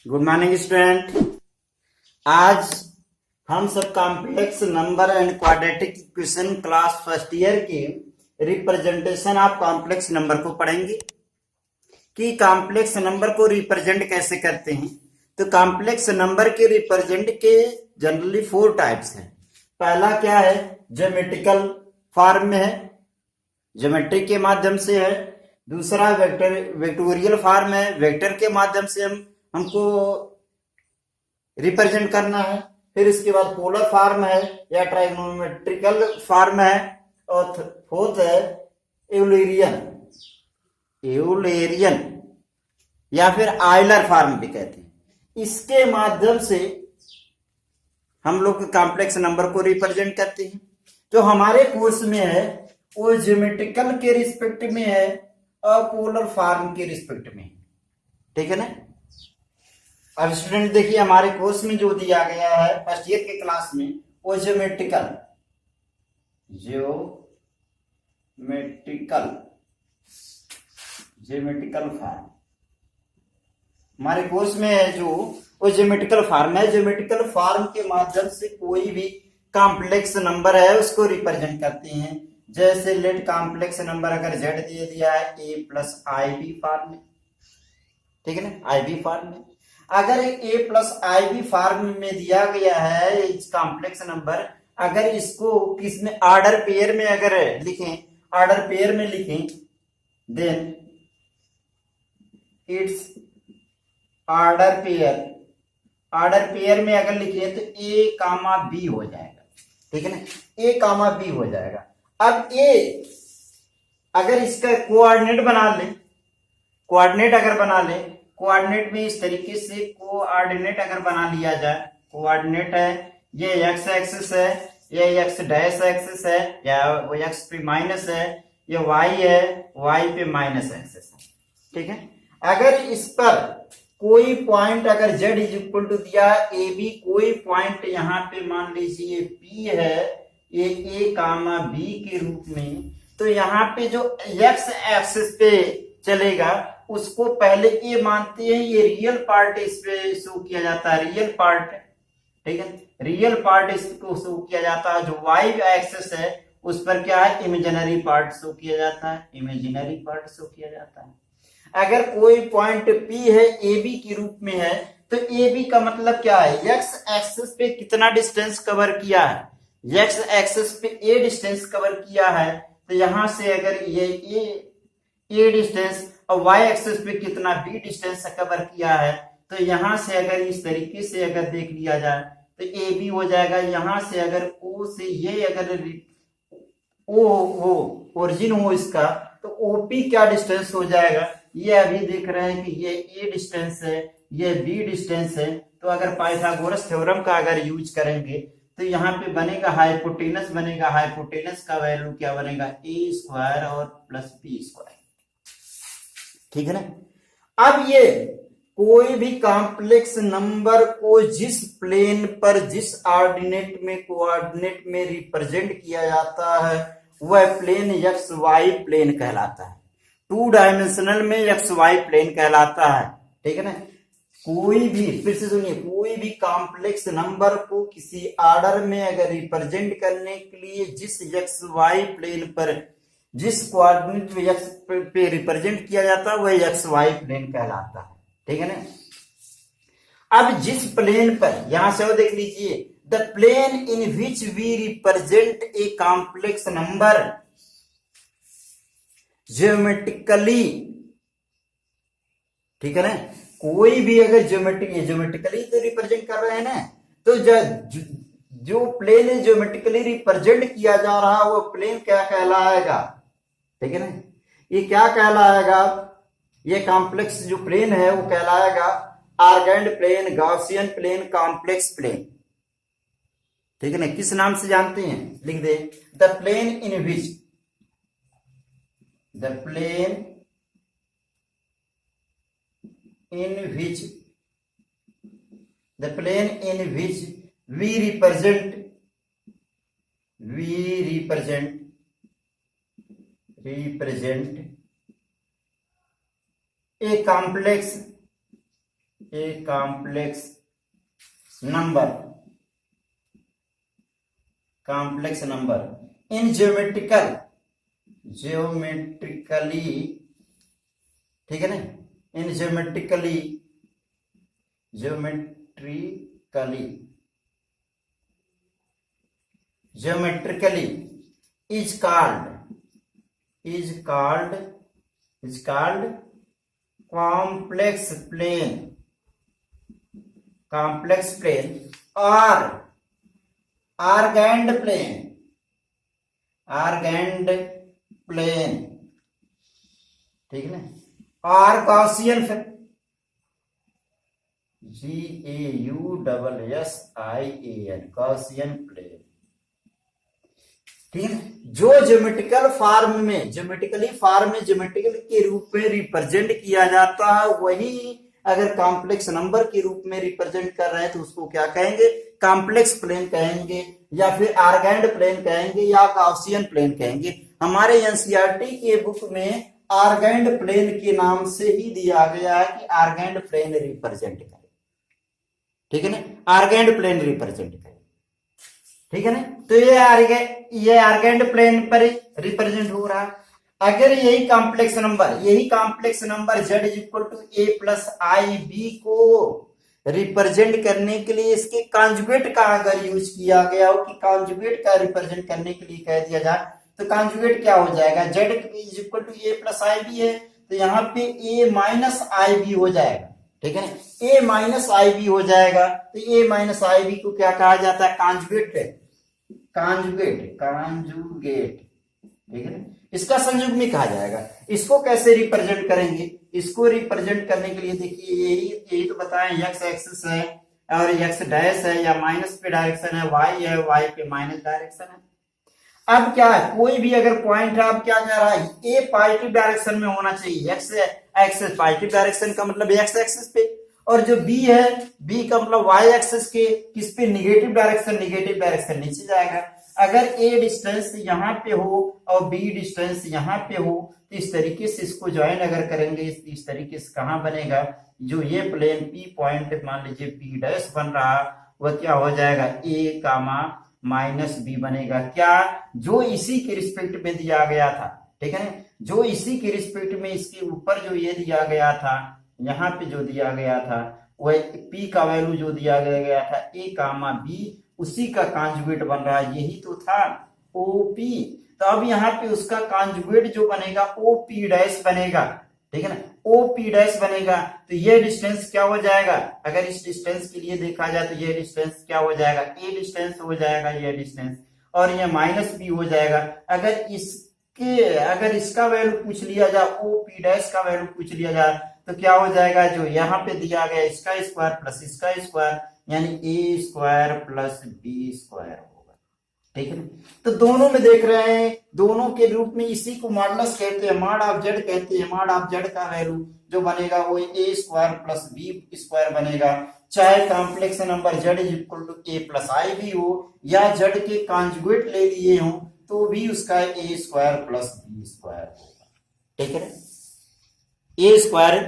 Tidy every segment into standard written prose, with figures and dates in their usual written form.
Good morning student. आज हम सब complex number and quadratic equation class first year के रिप्रेजेंटेशन ऑफ कॉम्प्लेक्स नंबर को पढ़ेंगे कि कॉम्प्लेक्स नंबर को रिप्रेजेंट कैसे करते हैं। तो कॉम्प्लेक्स नंबर के रिप्रेजेंट के जनरली 4 टाइप्स हैं। पहला क्या है, ज्योमेट्रिकल फॉर्म में है, ज्योमेट्री के माध्यम से है। दूसरा वेक्टोरियल फॉर्म है, वेक्टर के माध्यम से हमको रिप्रेजेंट करना है। फिर इसके बाद पोलर फॉर्म है या ट्राइगोनोमेट्रिकल फॉर्म है। और फोर्थ है एउलेरियन या फिर आयलर फॉर्म भी कहते हैं। इसके माध्यम से हम लोग कॉम्प्लेक्स नंबर को रिप्रेजेंट करते हैं। जो हमारे कोर्स में है वो ज्योमेट्रिकल के रिस्पेक्ट में है और पोलर फॉर्म के रिस्पेक्ट में है, ठीक है ना। अब स्टूडेंट देखिए, हमारे कोर्स में जो दिया गया है फर्स्ट ईयर के क्लास में वो ज्योमेट्रिकल फॉर्म हमारे कोर्स में है, जो वो ज्योमेट्रिकल फॉर्म है। ज्योमेट्रिकल फॉर्म के माध्यम से कोई भी कॉम्प्लेक्स नंबर है उसको रिप्रेजेंट करते हैं। जैसे लेट कॉम्प्लेक्स नंबर अगर z दे दिया है a plus i b form में, ठीक है ना, आई बी फॉर्म में। अगर a plus i b form में दिया गया है कॉम्प्लेक्स नंबर, अगर इसको किसमें ऑर्डर पेयर में अगर लिखें, ऑर्डर पेयर में लिखें, देन इट्स ऑर्डर पेयर में अगर लिखें तो a कामा b हो जाएगा, ठीक है ना, a कामा b हो जाएगा। अब a अगर इसका कोऑर्डिनेट कोऑर्डिनेट में इस तरीके से कोऑर्डिनेट अगर बना लिया जाए, कोऑर्डिनेट है ये x एक्सिस है, ये x डैश एक्सिस है, या वो x पे माइनस है, ये y है, y पे माइनस एक्सिस है, ठीक है। अगर इस पर कोई पॉइंट अगर z इज इक्वल टू दिया ए बी, कोई पॉइंट यहाँ पे मान लीजिए p है, ये a कामा b के रूप में, तो यहाँ पे जो x एक्सिस पे चलेगा उसको पहले ये मानते हैं, ये रियल पार्ट इस पे शो किया जाता है, रियल पार्ट, ठीक है, रियल पार्ट इसको शो किया जाता है। जो y एक्सिस है उस पर क्या है, इमेजिनरी पार्ट शो किया जाता है, अगर कोई पॉइंट P है ए बी के रूप में है, तो ए बी का मतलब क्या है, x एक्सिस पे कितना डिस्टेंस कवर किया है, x एक्सिस पे a डिस्टेंस कवर किया है, तो यहां से अगर ये a डिस्टेंस और y एक्सिस पे कितना b डिस्टेंस कवर किया है, तो यहां से अगर इस तरीके से अगर देख लिया जाए तो ए बी हो जाएगा। यहां से अगर o से ये अगर o हो ओरिजिन हो इसका, तो ओपी क्या डिस्टेंस हो जाएगा, ये अभी देख रहे हैं कि ये a डिस्टेंस है, ये b डिस्टेंस है। तो अगर पाइथागोरस थ्योरम का अगर यूज करेंगे तो यहाँ पे बनेगा हाइपोटेनस बनेगा, हाइपोटेनस का वैल्यू क्या बनेगा, a स्क्वायर और प्लस b स्क्वायर, ठीक है ना। अब ये कोई भी कॉम्प्लेक्स नंबर को जिस प्लेन पर जिस कोऑर्डिनेट में रिप्रेजेंट किया जाता है वह प्लेन एक्स वाई प्लेन कहलाता है, 2 डायमेंशनल में एक्स वाई प्लेन कहलाता है, ठीक है ना। कोई भी, फिर से सुनिए, कोई भी कॉम्प्लेक्स नंबर को किसी ऑर्डर में अगर रिप्रेजेंट करने के लिए जिस एक्स वाई प्लेन पर जिस कोऑर्डिनेट में एक्स पे रिप्रेजेंट किया जाता है वह एक्स वाई प्लेन कहलाता है, ठीक है ना। अब जिस प्लेन पर, यहां से वो देख लीजिए, the plane in which we represent a complex number geometrically, ठीक है ना। कोई भी अगर ज्योमेट्रिकली तो रिप्रेजेंट कर रहे हैं ना, तो जो प्लेन ज्योमेट्रिकली रिप्रेजेंट किया जा रहा है वो प्लेन क्या कहलाएगा, ठीक है ना। ये क्या कहलाएगा, ये कॉम्प्लेक्स जो प्लेन है वो कहलाएगा Argand plane, Gaussian plane, complex plane, ठीक है ना। किस नाम से जानते हैं, लिख दे, the plane in which we represent a complex a complex number in geometrically, ठीक है ना, in geometrically is called complex plane or argand plane, ठीक है ना, और गॉसियन GAUSSIAN गॉसियन प्लेन, ठीक है। जो ज्योमेट्रिकल के रूप में रिप्रेजेंट किया जाता है, वही अगर कॉम्प्लेक्स नंबर के रूप में रिप्रेजेंट कर रहे हैं तो उसको क्या कहेंगे, कॉम्प्लेक्स प्लेन कहेंगे, या फिर आर्गैंड प्लेन कहेंगे, या गॉसियन प्लेन कहेंगे। हमारे एनसीईआरटी के बुक में आर्गैंड प्लेन के नाम से ही दिया गया है कि आर्गैंड प्लेन रिप्रेजेंट करे, ठीक है ना, आर्गैंड प्लेन रिप्रेजेंट करे, ठीक है ना। तो ये आर्गैंड प्लेन पर रिप्रेजेंट हो रहा है। अगर यही complex number z is equal to a plus i b को रिप्रेजेंट करने के लिए इसके कॉन्जुगेट का अगर यूज किया गया हो, कि कॉन्जुगेट का रिप्रेजेंट करने के लिए कह दिया जाए, तो कॉन्जुगेट क्या हो जाएगा, z is equal to a plus i b है, तो यहाँ पे a माइनस आई बी हो जाएगा, ठीक है ना, a माइनस आई बी हो जाएगा। तो a माइनस आई बी को क्या कहा जाता है, कॉन्जुगेट, ठीक है ना, इसका संयुग्मी कहा जाएगा। इसको कैसे रिप्रेजेंट करेंगे, इसको रिप्रेजेंट करने के लिए देखिए यही तो बताएं, x एक्सिस है और x डैश है, या माइनस पे डायरेक्शन है, y है, y पे माइनस डायरेक्शन है। अब क्या है, कोई भी अगर पॉइंट है, अब क्या जा रहा है, a पॉजिटिव डायरेक्शन में होना चाहिए, x एक्सिस पॉजिटिव डायरेक्शन का मतलब x एक्सिस पे, और जो b है, b का मतलब y एक्सिस के किस पे, नेगेटिव डायरेक्शन नीचे जाएगा। अगर a डिस्टेंस यहाँ पे हो और b डिस्टेंस यहाँ पे हो, तो इस तरीके से इसको ज्वाइन अगर करेंगे, इस तरीके से कहाँ बनेगा, जो ये प्लेन p पॉइंट मान लीजिए p डैश बन रहा, वह क्या हो जाएगा, a कामा माइनस b बनेगा। क्या, जो इसी के रिस्पेक्ट में दिया गया था, ठीक है ना, जो इसी के रिस्पेक्ट में इसके ऊपर जो ये दिया गया था, यहाँ पे जो दिया गया था, वह p का वैल्यू जो दिया गया था a कामा b, उसी का कॉन्जुगेट बन रहा है, यही तो था OP। तो अब यहाँ पे उसका कॉन्जुगेट जो बनेगा OP डैश बनेगा, ठीक है ना, OP डैश बनेगा। तो ये डिस्टेंस क्या हो जाएगा, अगर इस डिस्टेंस के लिए देखा जाए तो ये डिस्टेंस क्या हो जाएगा, A डिस्टेंस हो जाएगा ये डिस्टेंस, और ये माइनस B हो जाएगा। अगर इसका वैल्यू पूछ लिया जाए, OP डैश का वैल्यू पूछ लिया जाए, तो क्या हो जाएगा, जो यहाँ पे दिया गया इसका स्क्वायर प्लस इसका स्क्वायर, यानी a square plus b square होगा, ठीक है। तो दोनों में देख रहे हैं, दोनों के रूप में इसी को मॉडुलस कहते हैं, मॉड ऑफ z कहते हैं। मॉड ऑफ z का वैल्यू जो बनेगा वो a square plus b square बनेगा, चाहे complex number z is equal to a plus i भी हो, या z के कॉन्जुगेट ले लिए हो, तो भी उसका a square plus b square होगा, ठीक है, a square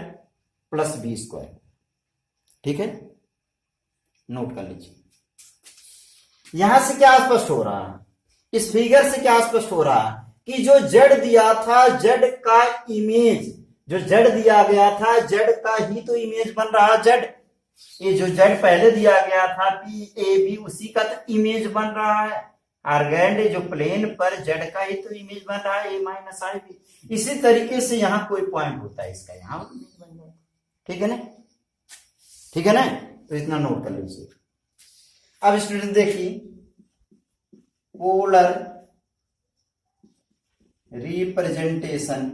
plus b square, ठीक है, नोट कर लीजिए। यहां से क्या स्पष्ट हो रहा है, इस फिगर से क्या स्पष्ट हो रहा है, कि जो z दिया था, z का इमेज, जो z दिया गया था, z का ही तो इमेज बन रहा है z, ये जो z पहले दिया गया था PAB, उसी का तो इमेज बन रहा है। आर्गैंड जो प्लेन पर z का ही तो इमेज बन रहा है, a माइनस आई बी। इसी तरीके से यहाँ कोई पॉइंट होता है, इसका यहाँ इमेज बन जाता है, ठीक है ना, ठीक है ना, तो इतना नोट कर लीजिए। अब स्टूडेंट देखिए, polar representation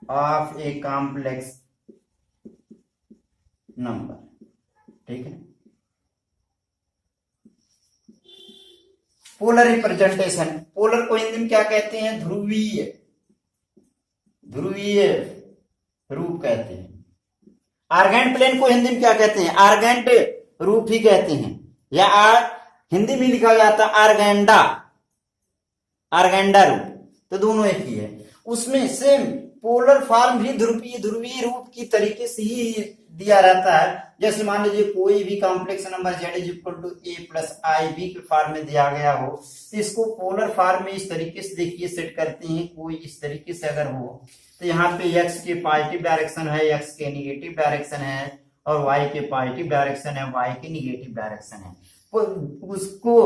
of A complex number, ठीक है। पोलर रिप्रेजेंटेशन, पोलर को हिंदी में क्या कहते हैं, ध्रुवीय रूप कहते हैं। आर्गेंट प्लेन को हिंदी में क्या कहते हैं, आर्गेंट रूप ही कहते हैं, या हिंदी में लिखा जाता आर्गेंडा रूप, तो दोनों एक ही है। उसमें सेम पोलर फॉर्म भी ध्रुवीय रूप की तरीके से ही दिया रहता है। जैसे मान लीजिए कोई भी complex number z is equal to a plus i b के फॉर्म में दिया गया हो, तो इसको पोलर फॉर्म में इस तरीके से देखिए सेट करते हैं। कोई इस तरीके से अगर हो तो यहाँ पे x के पॉजिटिव डायरेक्शन है, x के निगेटिव डायरेक्शन है, और y के पॉजिटिव डायरेक्शन है, y के निगेटिव डायरेक्शन है। तो उसको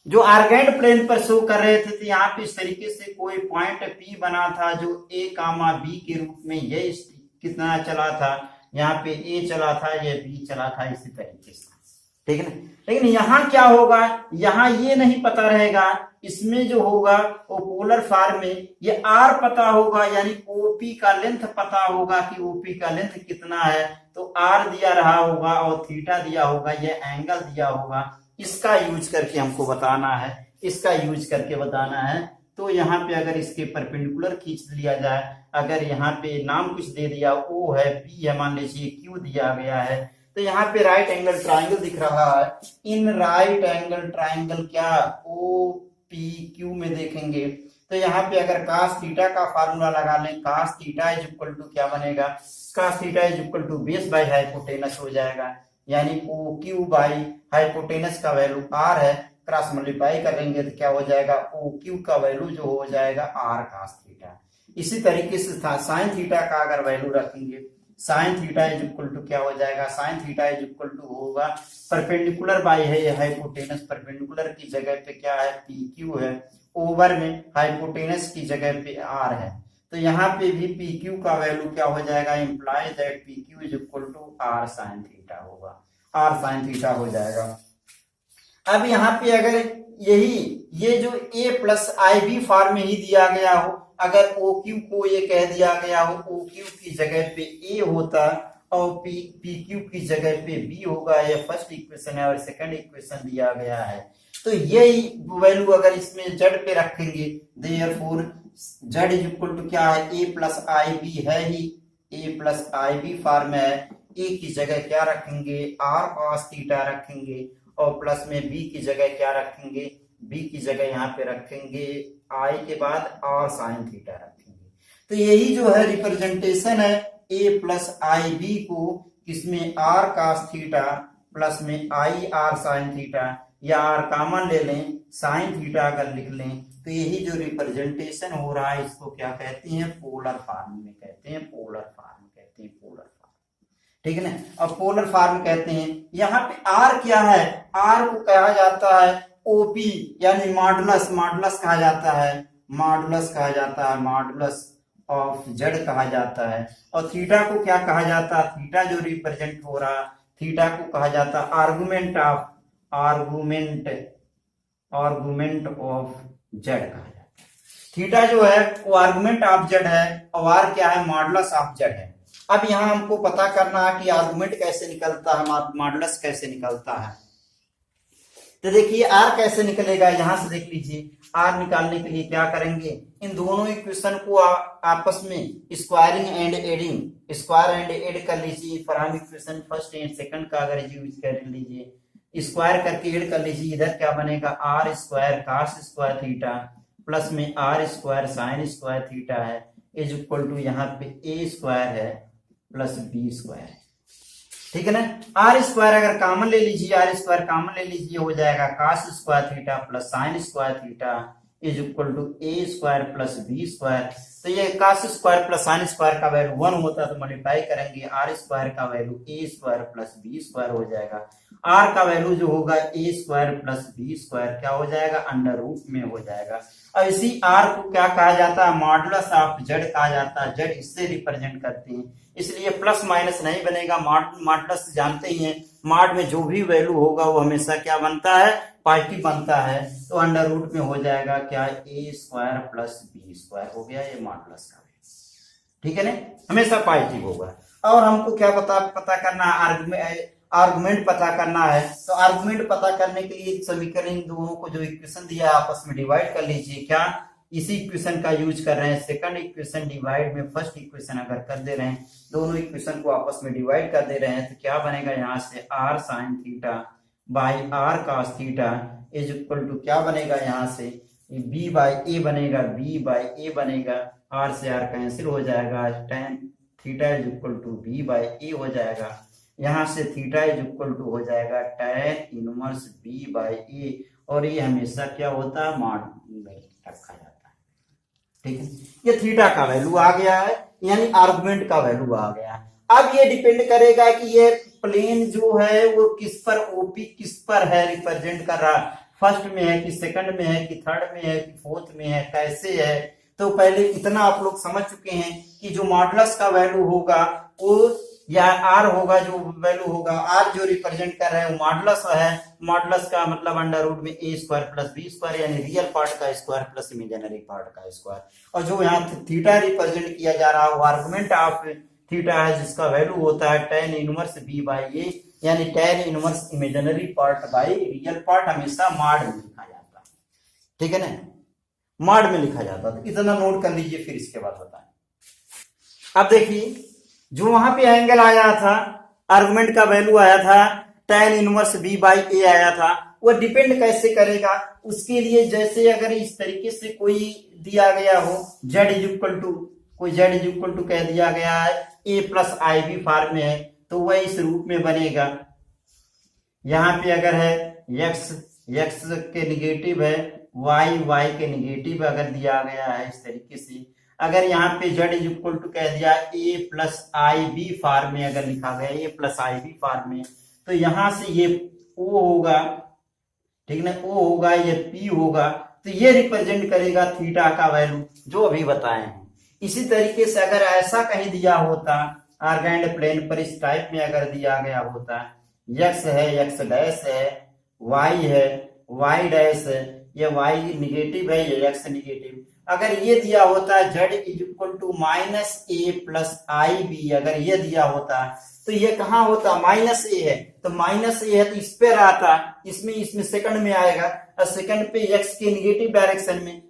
जो आर्गेंड प्लेन पर शो कर रहे थे, तो यहाँ पे इस तरीके से कोई पॉइंट P बना था जो a कामा b के रूप में ये कितना चला था, यहाँ पे a चला था, ये b चला था, इसी तरीके से, ठीक है ना। लेकिन यहाँ क्या होगा, यहाँ ये नहीं पता रहेगा, इसमें जो होगा वो पोलर फॉर्म में ये r पता होगा, यानी OP का लेंथ पता होगा कि OP का लेंथ कितना है, तो r दिया रहा होगा और थीटा दिया होगा, ये एंगल दिया होगा। इसका यूज करके हमको बताना है, इसका यूज करके बताना है। तो यहाँ पे अगर इसके परपेंडिकुलर खींच लिया जाए, अगर यहाँ पे नाम कुछ दे दिया, O है, P है, मान लीजिए Q दिया गया है, तो यहाँ पे राइट एंगल ट्राइंगल दिख रहा है। इन राइट एंगल ट्राइंगल क्या OPQ में देखेंगे, तो यहाँ पे अगर cos थीटा का फार्मूला लगा लें, cos theta is equal to क्या बनेगा, cos theta is equal to base by hypotenuse हो जाएगा, यानी OQ बाई हाइपोटेनस का वैल्यू r है, क्रॉस मल्टीप्लाई करेंगे तो क्या हो जाएगा, OQ का वैल्यू जो हो जाएगा r cos थीटा। इसी तरीके से साइन थीटा का अगर वैल्यू रखेंगे, sine theta is equal to क्या हो जाएगा, sine theta is equal to होगा परपेंडिकुलर बाई है हाइपोटेनस, परपेंडिकुलर की जगह पे क्या है PQ है, ओवर में हाइपोटेनस की जगह पे r है, तो यहाँ पे भी PQ का वैल्यू क्या हो जाएगा, imply that PQ is equal to r sine theta होगा, r साइन थीटा हो जाएगा। अब यहाँ पे अगर यही ये जो a plus i b form में ही दिया गया हो, अगर OQ को ये कह दिया गया हो, OQ की जगह पे a होता और PQ की जगह पे b होगा, ये फर्स्ट इक्वेशन है और सेकंड इक्वेशन दिया गया है, तो यही वैल्यू अगर इसमें z पे रखेंगे, therefore z is equal to क्या है, a प्लस आई बी है ही, a plus i b form है, a की जगह क्या रखेंगे, r cos थीटा रखेंगे, और प्लस में b की जगह क्या रखेंगे, b की जगह यहाँ पे रखेंगे i के बाद r साइन थीटा रखेंगे। तो यही जो है रिप्रेजेंटेशन है a प्लस आई बी को किसमें r cos थीटा प्लस में i r साइन थीटा, या r कॉमन ले लें, साइन थीटा अगर लिख लें, तो यही जो रिप्रेजेंटेशन हो रहा है इसको क्या कहते हैं, पोलर फॉर्म में कहते हैं, पोलर फॉर्म कहते हैं, पोलर फॉर्म, ठीक है ना। अब पोलर फॉर्म कहते हैं, यहाँ पे r क्या है, r को कहा जाता है OP यानी मॉडुलस, मॉडुलस कहा जाता है, मॉडुलस कहा जाता है, मॉडुलस ऑफ z कहा जाता है, और थीटा को क्या कहा जाता है, थीटा जो रिप्रेजेंट हो रहा, थीटा को कहा जाता है argument of, argument of z कहा जाता है। थीटा जो है वो आर्गुमेंट ऑफ z है, और r क्या है, मॉडुलस ऑफ z है। अब यहाँ हमको पता करना है कि आर्गुमेंट कैसे निकलता है, मॉडुलस कैसे निकलता है। तो देखिए r कैसे निकलेगा, यहां से देख लीजिए, r निकालने के लिए क्या करेंगे, इन दोनों इक्वेशन को आपस में squaring and adding, square and add कर लीजिए। Form equation first and second का अगर यूज कर लीजिए, स्क्वायर करके एड कर लीजिए, इधर क्या बनेगा, r square cos square theta plus में r square sine square theta है, इज इक्वल टू यहाँ पे a स्क्वायर है प्लस b स्क्वायर है, ठीक है ना। आर स्क्वायर अगर कॉमन ले लीजिए, आर स्क्वायर कॉमन ले लीजिए, हो जाएगा cos square theta plus sine square theta is equal to a square plus b square. तो ये cos square plus sine square का वैल्यू 1 होता है, तो मल्टीप्लाई करेंगे, आर स्क्वायर का value a square plus b square हो जाएगा, r का वैल्यू जो होगा a square plus b square क्या हो जाएगा, अंडर रूट में हो जाएगा। और इसी r को क्या कहा जाता है, मॉडुलस ऑफ z कहा जाता है, z इससे रिप्रेजेंट करते हैं, इसलिए प्लस माइनस नहीं बनेगा, मॉडुलस जानते ही हैं, मॉड में जो भी वैल्यू होगा वो हमेशा क्या बनता है, पॉजिटिव बनता है, तो अंडर रूट में हो जाएगा क्या, a square plus b square हो गया, ये मॉडुलस का वैल्यू, ठीक है ना, हमेशा पॉजिटिव होगा। और हमको क्या पता करना है, आर्गुमेंट पता करना है। तो आर्गुमेंट पता करने के लिए समीकरण इन दोनों को जो इक्वेशन दिया है आपस में डिवाइड कर लीजिए। क्या इसी इक्वेशन का यूज कर रहे हैं, सेकंड इक्वेशन डिवाइड में फर्स्ट इक्वेशन अगर कर दे रहे हैं, दोनों इक्वेशन को आपस में डिवाइड कर दे रहे हैं, तो क्या बनेगा, यहाँ से r sine theta by r cos theta is equal to क्या बनेगा, यहाँ से बी बाई ए बनेगा, बी बाई ए बनेगा, आर से आर कैंसिल हो जाएगा, tan theta is equal to b by a हो जाएगा, यहाँ से थीटा इज इक्वल टू हो जाएगा tan इनवर्स बी बाई ए, और ये हमेशा क्या होता है, मॉड में रखा जाता है। ठीक है, ये थीटा का वैल्यू आ गया है, यानी आर्गुमेंट का वैल्यू आ गया है। अब ये डिपेंड करेगा कि ये प्लेन जो है वो किस पर, ओपी किस पर है रिप्रेजेंट कर रहा है, फर्स्ट में है कि सेकंड में है कि थर्ड में है कि फोर्थ में है, कैसे है। तो पहले इतना आप लोग समझ चुके हैं कि जो मॉडुलस का वैल्यू होगा वो या आर होगा, जो वैल्यू होगा आर जो रिप्रेजेंट कर रहे हैं वो मॉडुलस है। मॉडुलस का मतलब अंडर रूट में ए स्क्वायर प्लस बी स्क्वायर, यानी रियल पार्ट का स्क्वायर प्लस इमेजिनरी पार्ट का स्क्वायर, और जो यहाँ थीटा रिप्रेजेंट किया जा रहा है वो आर्गुमेंट ऑफ थीटा है, जिसका वैल्यू होता है tan इनवर्स बी बाई ए, यानी tan inverse imaginary part by real part, हमेशा मॉड में लिखा जाता है। ठीक है ना, मॉड में लिखा जाता है, तो इतना नोट कर लीजिए, फिर इसके बाद बताएं। अब देखिए, जो वहां पे एंगल आया था, आर्गुमेंट का वैल्यू आया था tan इनवर्स बी बाई ए आया था, वो डिपेंड कैसे करेगा, उसके लिए जैसे अगर इस तरीके से कोई दिया गया हो, z इज इक्वल टू, कोई z इज इक्वल टू कह दिया गया है a plus i b form में है, तो वह इस रूप में बनेगा। यहाँ पे अगर है x के निगेटिव है, y के निगेटिव अगर दिया गया है इस तरीके से, अगर यहाँ पे z इज इक्वल टू कह दिया a plus i b form में अगर लिखा गया a plus i b form में, तो यहाँ से ये o होगा, ठीक ना, o होगा, ये p होगा, तो ये रिप्रेजेंट करेगा थीटा का वैल्यू जो अभी बताए हैं। इसी तरीके से अगर ऐसा कहीं दिया होता, आर्गेंड प्लेन पर इस टाइप में अगर दिया गया होता, x है, x डैश है, y है, y डैश है, ये y निगेटिव है, ये x निगेटिव, अगर ये दिया होता z is equal to minus a plus i b, अगर ये दिया होता तो ये कहाँ होता, माइनस ए है, तो माइनस ए है तो इस पे आता, इसमें सेकंड में आएगा, और सेकंड पे x के निगेटिव डायरेक्शन में,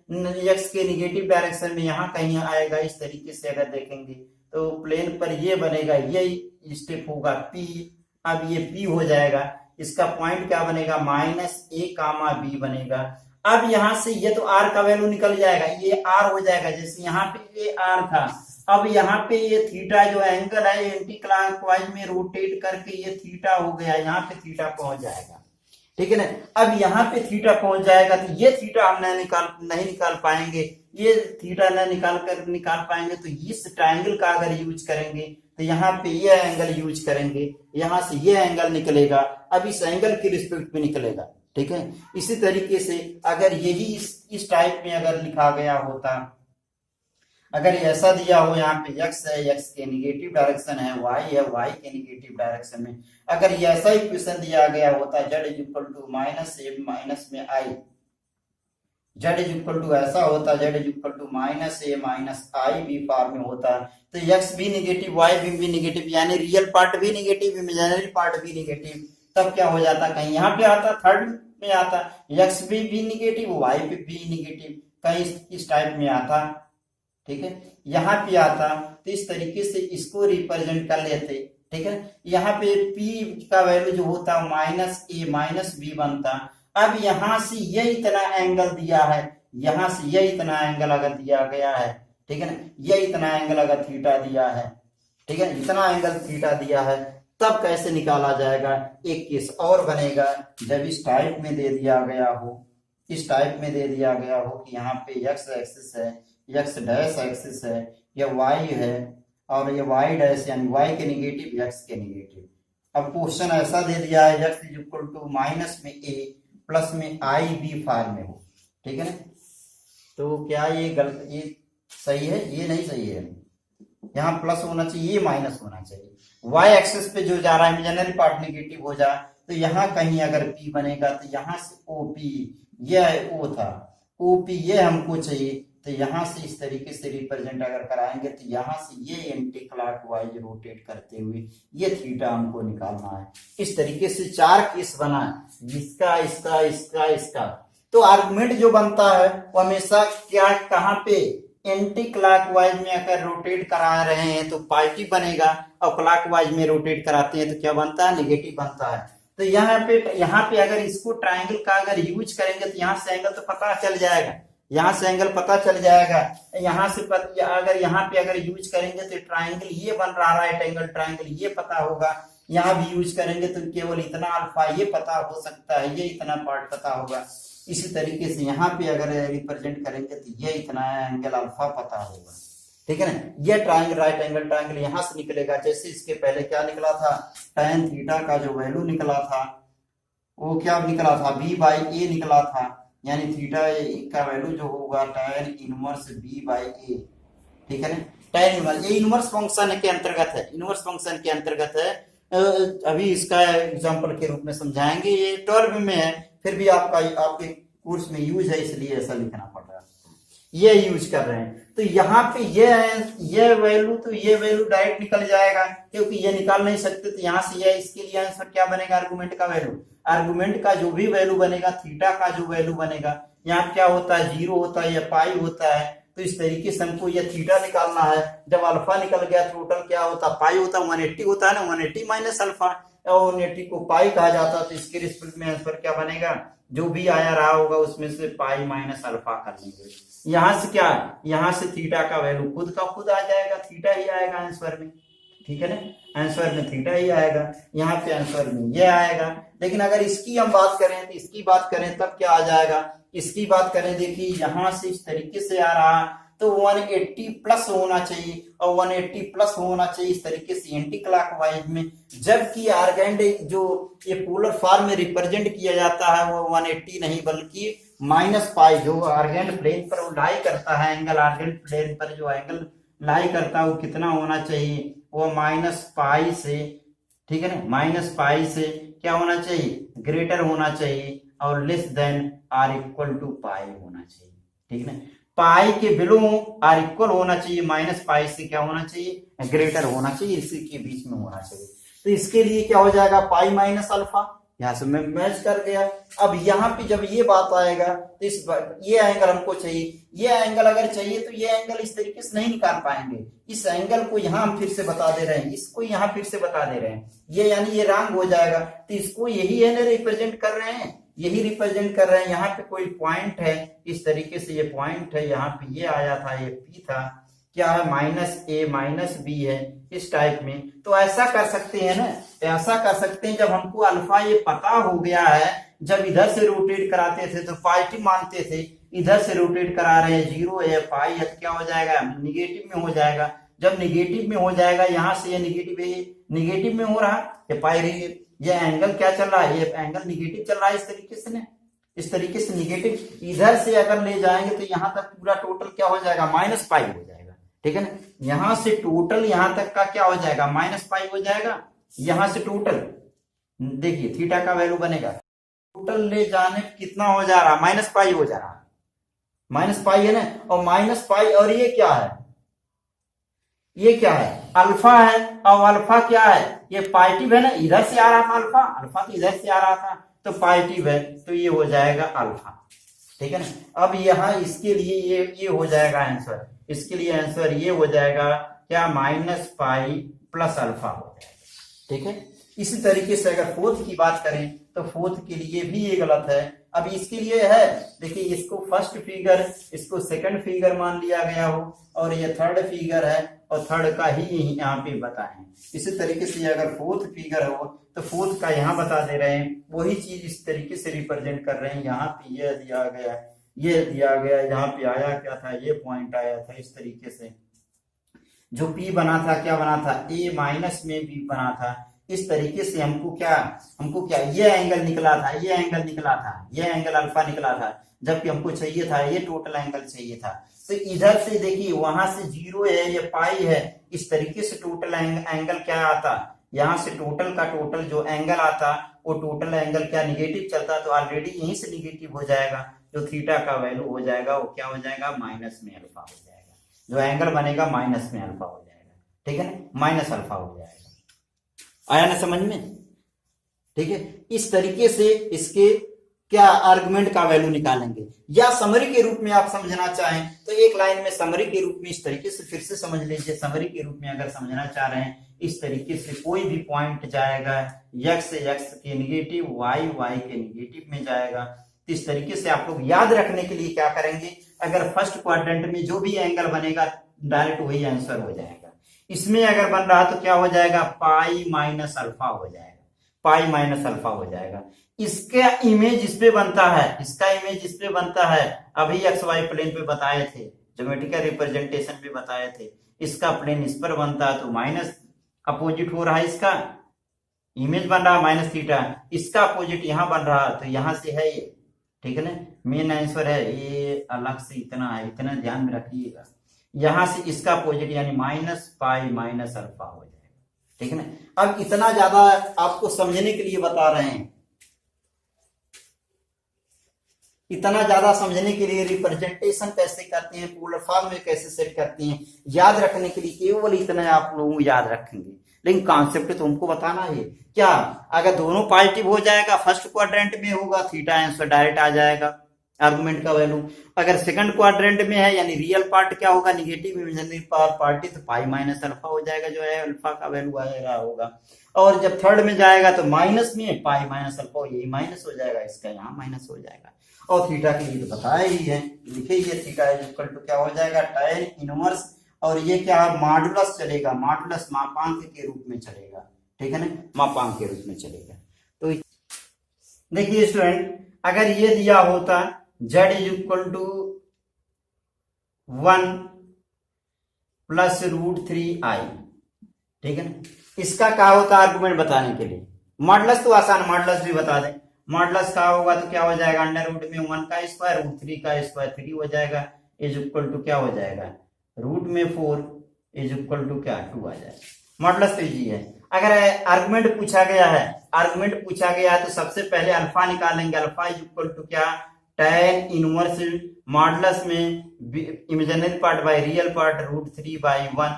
x के निगेटिव डायरेक्शन में यहाँ कहीं आएगा। इस तरीके से अगर देखेंगे तो प्लेन पर ये बनेगा, ये स्टेप होगा p, अब ये p हो जाएगा, इसका पॉइंट क्या बनेगा, माइनस ए कामा बी बनेगा। अब यहाँ से ये तो r का वैल्यू निकल जाएगा, ये r हो जाएगा, जैसे यहाँ पे ये r था, अब यहाँ पे ये थीटा जो एंगल है एंटी क्लॉकवाइज में रोटेट करके ये थीटा हो गया, यहाँ पे थीटा पहुंच जाएगा। ठीक है ना, अब यहाँ पे थीटा पहुंच जाएगा, तो ये थीटा हम नहीं निकाल पाएंगे, ये थीटा न निकाल पाएंगे, तो इस ट्रायंगल का अगर यूज करेंगे तो यहाँ पे ये एंगल यूज करेंगे, यहाँ से ये एंगल निकलेगा, अब इस एंगल के रिस्पेक्ट में निकलेगा। ठीक है, इसी तरीके से अगर यही इस टाइप में अगर लिखा गया होता, अगर ऐसा दिया हो, यहाँ पे x है, x के निगेटिव डायरेक्शन है, y है, y के निगेटिव डायरेक्शन में, अगर ये ऐसा इक्वेशन दिया गया होता z is equal to minus a minus में i, z is equal to ऐसा होता, z is equal to minus a minus i b form में होता, तो x भी निगेटिव, y भी निगेटिव, यानी रियल पार्ट भी निगेटिव, इमेजिनरी पार्ट भी निगेटिव, तब क्या हो जाता, कहीं यहाँ पे आता, थर्ड में आता, x भी निगेटिव, y भी निगेटिव, कहीं इस टाइप में आता। ठीक है, यहाँ पे आता, तो इस तरीके से इसको रिप्रेजेंट कर लेते। ठीक है, यहाँ पे p का वैल्यू जो होता माइनस ए माइनस बी बनता। अब यहाँ से ये इतना एंगल दिया है, यहाँ से ये इतना एंगल अगर दिया गया है, ठीक है ना, ये इतना एंगल अगर थीटा दिया है, ठीक है, इतना एंगल थीटा दिया है, तब कैसे निकाला जाएगा। एक केस और बनेगा, जब इस टाइप में दे दिया गया हो, इस टाइप में दे दिया गया हो कि यहाँ पे x एक्सिस है, x डैश एक्सिस है, ये y है, और ये y डैश यानी y के निगेटिव, x के निगेटिव। अब क्वेश्चन ऐसा दे दिया है x is equal to minus में a प्लस में आई बी फॉर्म में हो। ठीक है ना, तो क्या ये गलत, ये सही है, ये नहीं सही है, यहाँ प्लस होना चाहिए, ये माइनस होना चाहिए। y एक्सिस पे जो जा रहा है इमेजिनरी पार्ट निगेटिव हो जाए, तो यहाँ कहीं अगर p बनेगा, तो यहाँ से OP, ये o था, OP ये हमको चाहिए, तो यहाँ से इस तरीके से रिप्रेजेंट अगर कराएंगे, तो यहाँ से ये एंटी क्लॉकवाइज रोटेट करते हुए ये थीटा हमको निकालना है। इस तरीके से 4 केस बना है, इसका, इसका, इसका, इसका। तो आर्गुमेंट जो बनता है वो हमेशा क्या, कहाँ पे, एंटी क्लॉकवाइज में अगर रोटेट करा रहे हैं तो पॉजिटिव बनेगा, और क्लॉकवाइज में रोटेट कराते हैं तो क्या बनता है, निगेटिव बनता है। तो यहाँ पे अगर इसको ट्रायंगल का अगर यूज करेंगे, तो यहाँ से एंगल तो पता चल जाएगा, यहाँ से एंगल पता चल जाएगा। यहाँ से अगर यहाँ पे अगर यूज करेंगे तो ट्राइंगल ये बन रहा है, राइट एंगल ट्राइंगल ये पता होगा। यहाँ भी यूज करेंगे तो केवल इतना अल्फा ये पता हो सकता है, ये इतना पार्ट पता होगा। इसी तरीके से यहाँ पे अगर रिप्रेजेंट करेंगे तो ये इतना एंगल अल्फा पता होगा, ठीक है ना। ये ट्राइंगल राइट एंगल ट्राइंगल यहाँ से निकलेगा। जैसे इसके पहले क्या निकला था, tan थीटा का जो वैल्यू निकला था वो क्या निकला था, b/a निकला था, यानी थीटा का वैल्यू जो होगा tan इनवर्स b/a, ठीक है ना। tan इनवर्स ये इनवर्स फंक्शन के अंतर्गत है, इनवर्स फंक्शन के अंतर्गत है। अभी इसका एग्जांपल के रूप में समझाएंगे, ये 12 में है, फिर भी आपके कोर्स में यूज है इसलिए ऐसा लिखना पड़ रहा है। ये यूज कर रहे हैं तो यहाँ पे ये वैल्यू तो ये वैल्यू डायरेक्ट निकल जाएगा, क्योंकि ये निकाल नहीं सकते। तो यहाँ से ये इसके लिए आंसर क्या बनेगा, आर्गुमेंट का वैल्यू, आर्गुमेंट का जो भी वैल्यू बनेगा, थीटा का जो वैल्यू बनेगा, यहाँ क्या होता है 0 होता है या पाई होता है। तो इस तरीके से हमको ये थीटा निकालना है। जब अल्फा निकल गया टोटल क्या होता, पाई होता, 180 होता है ना, 180 माइनस अल्फा, और 180 को पाई कहा जाता है। तो इसके रिस्पेक्ट में आंसर क्या बनेगा, जो भी आया रहा होगा उसमें से पाई माइनस अल्फा कर लेंगे। यहाँ से क्या, यहाँ से थीटा का वैल्यू खुद का खुद आ जाएगा, थीटा ही आएगा आंसर में, ठीक है ना, आंसर में थीटा ही आएगा। यहाँ पे आंसर में ये आएगा। लेकिन अगर इसकी हम बात करें तो इसकी बात करें तब क्या आ जाएगा, इसकी बात करें, देखिए यहाँ से इस तरीके से आ रहा तो 180 प्लस होना चाहिए, और 180 प्लस होना चाहिए इस तरीके से एंटी क्लॉकवाइज में। जबकि आर्गेंड जो ये पोलर फॉर्म में रिप्रेजेंट किया जाता है वो 180 नहीं बल्कि माइनस पाई, जो आर्गेंड प्लेन पर लाई करता है एंगल, आर्गेंड प्लेन पर जो एंगल लाई करता है वो कितना होना चाहिए, वो माइनस पाई से, ठीक है ना, माइनस पाई से क्या होना चाहिए, ग्रेटर होना चाहिए, और less than or equal to pi होना चाहिए, ठीक है ना। पाई के बिलो आर इक्वल होना चाहिए, माइनस पाई से क्या होना चाहिए, ग्रेटर होना चाहिए, इसी के बीच में होना चाहिए। तो इसके लिए क्या हो जाएगा, पाई माइनस अल्फा, यहां से मैं मैच कर गया। अब यहाँ पे जब ये बात आएगा तो इस ये एंगल हमको चाहिए, ये एंगल अगर चाहिए तो ये एंगल इस तरीके से नहीं निकाल पाएंगे। इस एंगल को यहाँ हम फिर से बता दे रहे हैं, इसको यहाँ फिर से बता दे रहे हैं, ये यानी ये रॉन्ग हो जाएगा। तो इसको यही है ना रिप्रेजेंट कर रहे हैं, यही रिप्रेजेंट कर रहे हैं। यहाँ पे कोई पॉइंट है, इस तरीके से ये पॉइंट है, यहाँ पे ये आया था, ये पी था, क्या है माइनस ए माइनस बी है, इस टाइप में। तो ऐसा कर सकते हैं ना, ऐसा कर सकते हैं जब हमको अल्फा ये पता हो गया है, जब इधर से रोटेट कराते थे तो पॉजिटिव मानते थे, इधर से रोटेट करा रहे हैं, 0 है पाई है, तो क्या हो जाएगा, निगेटिव में हो जाएगा। जब निगेटिव में हो जाएगा, यहाँ से ये निगेटिव है, निगेटिव में हो रहा है पाई, ये एंगल क्या चल रहा है, ये एंगल निगेटिव चल रहा है इस तरीके से ना, इस तरीके से निगेटिव इधर से अगर ले जाएंगे तो यहाँ तक पूरा टोटल क्या हो जाएगा, माइनस पाई हो जाएगा, ठीक है ना। यहां से टोटल यहां तक का क्या हो जाएगा, माइनस पाई हो जाएगा। यहां से टोटल देखिए थीटा का वैल्यू बनेगा, टोटल ले जाने कितना हो जा रहा, माइनस पाई हो जा रहा, माइनस पाई है ना, और माइनस पाई, और ये क्या है, ये क्या है, अल्फा है, और अल्फा क्या है, ये पॉजिटिव है ना, इधर से आ रहा था अल्फा, अल्फा तो इधर से आ रहा था, तो पॉजिटिव है, तो ये हो जाएगा अल्फा, ठीक है ना। अब यहाँ इसके लिए ये हो जाएगा आंसर, इसके लिए आंसर ये हो जाएगा क्या, माइनस पाई प्लस अल्फा हो जाएगा, ठीक है। इसी तरीके से अगर फोर्थ की बात करें तो फोर्थ के लिए भी ये गलत है। अब इसके लिए है, देखिए इसको फर्स्ट फिगर, इसको सेकंड फिगर मान लिया गया हो, और ये थर्ड फिगर है, और थर्ड का ही यहाँ पे बताएं। इसी तरीके से अगर फोर्थ फिगर हो तो फोर्थ का यहाँ बता दे रहे हैं, वही चीज इस तरीके से रिप्रेजेंट कर रहे हैं। यहाँ पे ये दिया गया, ये दिया गया, यहाँ पे आया क्या था, ये पॉइंट आया था, इस तरीके से जो P बना था, क्या बना था, A माइनस में B बना था। इस तरीके से हमको क्या ये एंगल निकला था, ये एंगल निकला था, ये एंगल अल्फा निकला था, जबकि हमको चाहिए था ये टोटल एंगल चाहिए था। तो इधर से देखिए, वहां से 0 है, ये पाई है, इस तरीके से टोटल एंगल क्या आता, यहाँ से टोटल का टोटल जो एंगल आता, वो टोटल एंगल क्या निगेटिव चलता, तो ऑलरेडी यहीं से निगेटिव हो जाएगा, जो थीटा का वैल्यू हो जाएगा वो क्या हो जाएगा, माइनस में अल्फा हो जाएगा, जो एंगल बनेगा माइनस में अल्फा हो जाएगा, ठीक है ना, माइनस अल्फा हो जाएगा। आया ना समझ में, ठीक है। इस तरीके से इसके क्या आर्गुमेंट का वैल्यू निकालेंगे, या समरी के रूप में आप समझना चाहें तो एक लाइन में समरी के रूप में इस तरीके से फिर से समझ लीजिए। समरी के रूप में अगर समझना चाह रहे हैं, इस तरीके से कोई भी पॉइंट जाएगा, x के निगेटिव, y के निगेटिव में जाएगा। तो इस तरीके से आप लोग याद रखने के लिए क्या करेंगे, अगर फर्स्ट क्वाड्रेंट में जो भी एंगल बनेगा डायरेक्ट वही आंसर हो जाएगा। इसमें अगर बन रहा तो क्या हो जाएगा, पाई माइनस अल्फा हो जाएगा, पाई माइनस अल्फा हो जाएगा। इसका इमेज इस पे बनता है, इसका इमेज इस पे बनता है, अभी एक्स वाई प्लेन पे बताए थे, ज्योमेट्रिकल रिप्रेजेंटेशन पे बताए थे। इसका प्लेन इस पर बनता है तो माइनस अपोजिट हो रहा है, इसका इमेज बन रहा माइनस थीटा, इसका अपोजिट यहाँ बन रहा तो यहाँ से है ये, ठीक है ना। मेन आंसर है ये, अलग से इतना है, इतना ध्यान में रखिएगा। यहां से इसका अपोजिट यानी माइनस पाई माइनस अल्फा हो जाएगा, ठीक है ना। अब इतना ज्यादा आपको समझने के लिए बता रहे हैं, इतना ज्यादा समझने के लिए रिप्रेजेंटेशन कैसे करते हैं, पोलर फॉर्म में कैसे सेट करते हैं, याद रखने के लिए केवल इतना आप लोग याद रखेंगे, लेकिन कॉन्सेप्ट तो हमको बताना है। क्या अगर दोनों पॉजिटिव हो जाएगा, फर्स्ट क्वाड्रेंट में होगा, थीटा आंसर डायरेक्ट आ जाएगा आर्गुमेंट का वैल्यू। अगर सेकंड क्वाड्रेंट में है यानी रियल पार्ट क्या होगा, निगेटिव इमेजिनरी पार्टी, तो पाई माइनस अल्फा हो जाएगा, जो है अल्फा का वैल्यू आएगा होगा। और जब थर्ड में जाएगा तो माइनस में पाई माइनस अल्फा, यही माइनस हो जाएगा, इसका यहाँ माइनस हो जाएगा। और थीटा के लिए तो बताया ही है, लिखे ही है, थीटा इक्वल टू क्या हो जाएगा, tan इनवर्स, और ये क्या है, मॉडुलस चलेगा, मॉडुलस मापांक के रूप में चलेगा, ठीक है ना, मापांक के रूप में चलेगा। तो देखिए स्टूडेंट, अगर ये दिया होता z is equal to 1 plus √3i, ठीक है ना, इसका क्या होता है आर्गुमेंट बताने के लिए। मॉडुलस तो आसान, मॉडुलस भी बता दें, मॉडुलस का होगा तो क्या हो जाएगा, अंडर रूट में 1 का स्क्वायर, √3 का स्क्वायर 3 हो जाएगा, इज इक्वल टू क्या हो जाएगा, रूट में 4 इज इक्वल टू क्या 2 आ जाएगा। मॉडुलस तो इजी है। अगर आर्गुमेंट पूछा गया है, आर्गुमेंट पूछा गया है तो सबसे पहले अल्फा निकालेंगे, अल्फा इज इक्वल टू क्या, tan इनवर्स मॉडुलस में imaginary part by real part √3/1,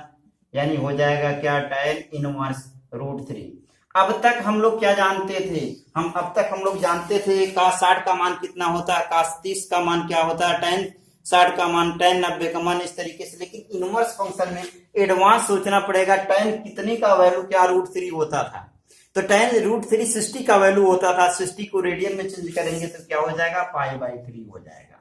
यानी हो जाएगा क्या, tan इनवर्स √3। अब तक हम लोग क्या जानते थे, अब तक हम लोग जानते थे cos 60 का मान कितना होता है, cos 30 का मान क्या होता है, tan 60 का मान, tan 90 का मान, इस तरीके से। लेकिन इनवर्स फंक्शन में एडवांस सोचना पड़ेगा, tan कितने का वैल्यू क्या √3 होता था, तो tan √3 60 का वैल्यू होता था, 60 को रेडियन में चेंज करेंगे तो क्या हो जाएगा, π/3 हो जाएगा,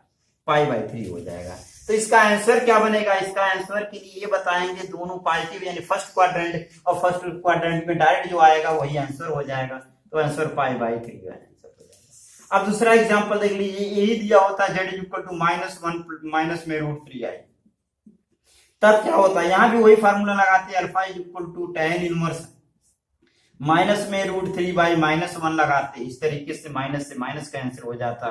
π/3 हो जाएगा। तो इसका आंसर क्या बनेगा, इसका आंसर के लिए ये बताएंगे, दोनों पॉजिटिव यानी फर्स्ट क्वाड्रेंट, और फर्स्ट क्वाड्रेंट में डायरेक्ट जो आएगा वही आंसर हो जाएगा, तो आंसर π/3 आंसर हो जाएगा। अब दूसरा एग्जांपल देख लीजिए, यही दिया होता है z is equal to -1 minus में √3i, तब क्या होता है, यहां भी वही फार्मूला लगाते हैं, alpha is equal to tan inverse minus में √3/-1 लगाते, इस तरीके से माइनस का आंसर हो जाता,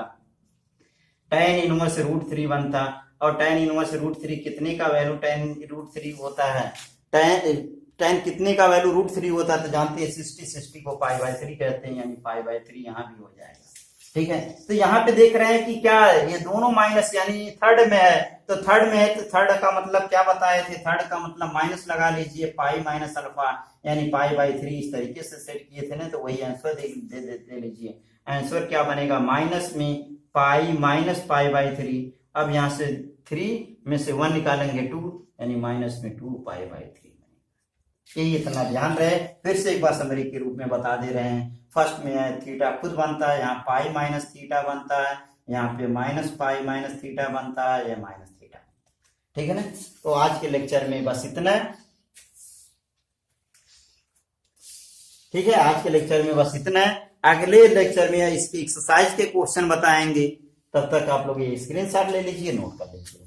tan इनवर्स √3 बनता, और tan इनवर्स √3 कितने का वैल्यू, tan √3 होता है, tan कितने का वैल्यू √3 होता है तो जानते हैं 60 को π/3 कहते हैं, यानी π/3 यहाँ भी हो जाएगा, ठीक है। तो यहाँ पे देख रहे हैं कि क्या ये दोनों माइनस, यानी थर्ड में है, तो थर्ड में है तो थर्ड का मतलब क्या बताए थे, थर्ड का मतलब माइनस लगा लीजिए, पाई माइनस अल्फा यानी π/3, इस तरीके से सेट किए थे ना, तो वही आंसर दे लीजिए। आंसर क्या बनेगा, माइनस में पाई माइनस π/3, अब यहाँ से 3 में से 1 निकालेंगे 2, यानी माइनस में 2 π/3। यही इतना ध्यान रहे, फिर से एक बार समरी के रूप में बता दे रहे हैं। फर्स्ट में थीटा खुद बनता है, यहाँ पाई माइनस थीटा बनता है, यहाँ पे माइनस पाई माइनस थीटा बनता है, यह माइनस थीटा, ठीक है ना। तो आज के लेक्चर में बस इतना, ठीक है, आज के लेक्चर में बस इतना है। अगले लेक्चर में इसकी एक्सरसाइज के क्वेश्चन बताएंगे, तब तक आप लोग ये स्क्रीनशॉट ले लीजिए, नोट कर लीजिए।